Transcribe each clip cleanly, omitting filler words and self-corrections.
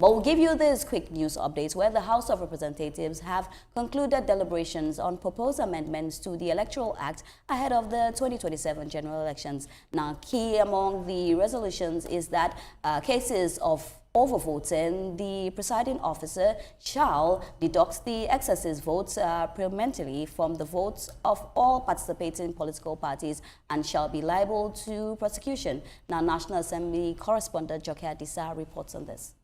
But we'll give you this quick news update where the House of Representatives have concluded deliberations on proposed amendments to the Electoral Act ahead of the 2027 general elections. Now, key among the resolutions is that cases of overvoting, the presiding officer shall deduct the excessive votes preemptively from the votes of all participating political parties and shall be liable to prosecution. Now, National Assembly correspondent Joke Adisa reports on this.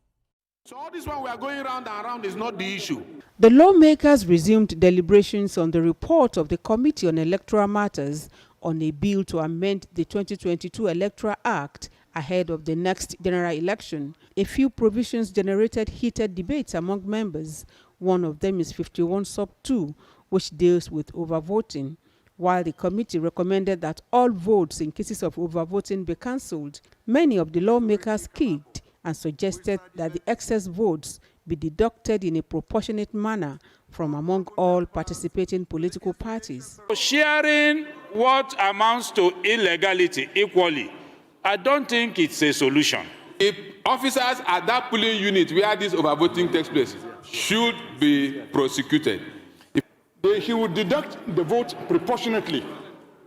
So all this one we are going round and round is not the issue. The lawmakers resumed deliberations on the report of the Committee on Electoral Matters on a bill to amend the 2022 Electoral Act ahead of the next general election. A few provisions generated heated debates among members. One of them is 51 sub 2, which deals with overvoting. While the committee recommended that all votes in cases of overvoting be cancelled, many of the lawmakers kicked and suggested that the excess votes be deducted in a proportionate manner from among all participating political parties. Sharing what amounts to illegality equally, I don't think it's a solution. If officers at that polling unit where this overvoting takes place should be prosecuted. He would deduct the vote proportionately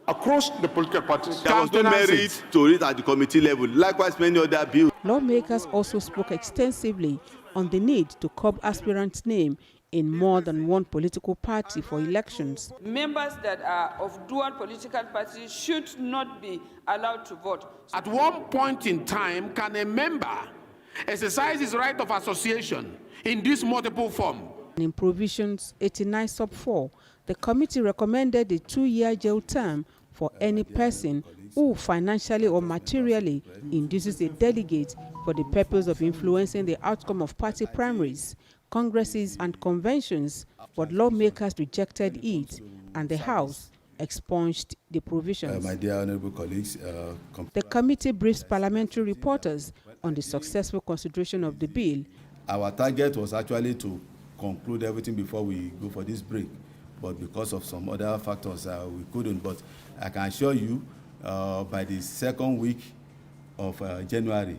across the political parties. There was no merit to it at the committee level. Likewise, many other bills. Lawmakers also spoke extensively on the need to curb aspirants' name in more than one political party for elections. Members that are of dual political parties should not be allowed to vote. At one point in time, can a member exercise his right of association in this multiple form? In provisions 89 sub 4, the committee recommended a 2-year jail term for any person who financially or materially induces a delegate for the purpose of influencing the outcome of party primaries, congresses and conventions, but lawmakers rejected it and the House expunged the provisions. My dear honorable colleagues, the committee briefs parliamentary reporters on the successful consideration of the bill. Our target was actually to conclude everything before we go for this break, but because of some other factors we couldn't. But I can assure you by the second week of January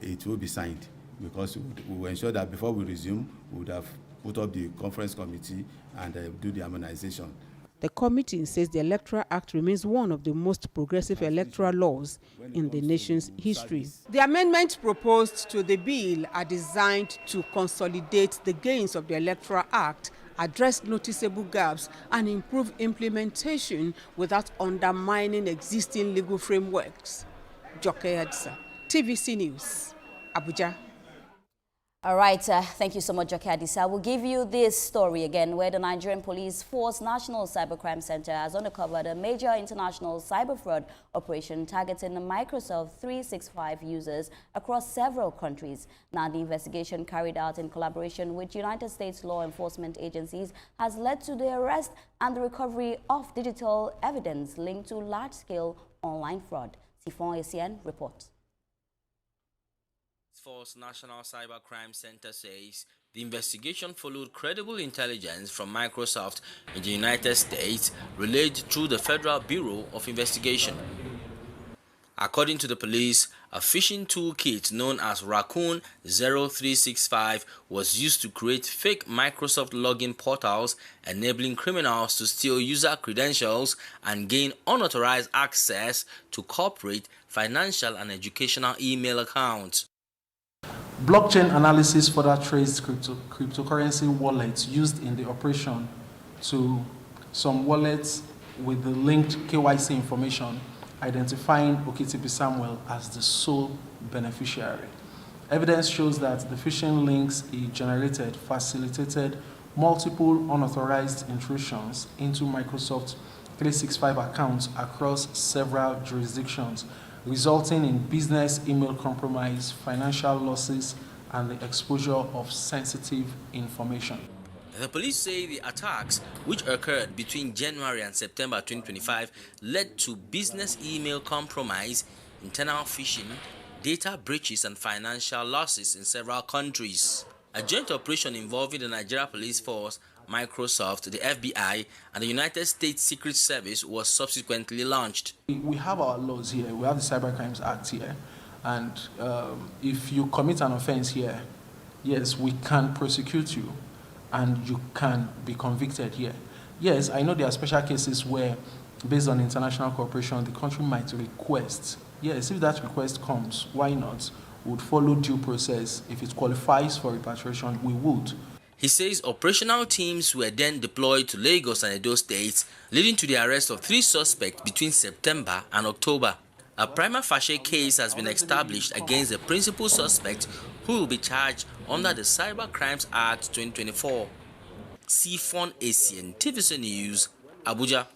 it will be signed, because we will ensure that before we resume we would have put up the conference committee and do the harmonization. The committee says the Electoral Act remains one of the most progressive electoral laws in the nation's history. The amendments proposed to the bill are designed to consolidate the gains of the Electoral Act, address noticeable gaps, and improve implementation without undermining existing legal frameworks. Joke Adisa, TVC News, Abuja. All right, thank you so much, Joke Adisa. We'll give you this story again, where the Nigerian Police Force National Cybercrime Center has uncovered a major international cyber fraud operation targeting Microsoft 365 users across several countries. Now, the investigation carried out in collaboration with United States law enforcement agencies has led to the arrest and the recovery of digital evidence linked to large-scale online fraud. Sifon Essien reports. Force National Cybercrime Center says the investigation followed credible intelligence from Microsoft in the United States relayed through the Federal Bureau of Investigation. According to the police, a phishing toolkit known as Raccoon 0365 was used to create fake Microsoft login portals, enabling criminals to steal user credentials and gain unauthorized access to corporate, financial, and educational email accounts. Blockchain analysis further traced cryptocurrency wallets used in the operation to some wallets with the linked KYC information, identifying Okitipi Samuel as the sole beneficiary. Evidence shows that the phishing links he generated facilitated multiple unauthorized intrusions into Microsoft 365 accounts across several jurisdictions, resulting in business email compromise, financial losses, and the exposure of sensitive information. The police say the attacks, which occurred between January and September 2025, led to business email compromise, internal phishing, data breaches, and financial losses in several countries. A joint operation involving the Nigeria Police Force, Microsoft, the FBI, and the United States Secret Service was subsequently launched. We have our laws here. We have the Cybercrimes Act here. And if you commit an offense here, yes, we can prosecute you and you can be convicted here. Yes, I know there are special cases where, based on international cooperation, the country might request. Yes, if that request comes, why not? We would follow due process. If it qualifies for repatriation, we would. He says operational teams were then deployed to Lagos and Edo states, leading to the arrest of 3 suspects between September and October. A prima facie case has been established against the principal suspect, who will be charged under the Cyber Crimes Act 2024. Sifon Asian, TVC News, Abuja.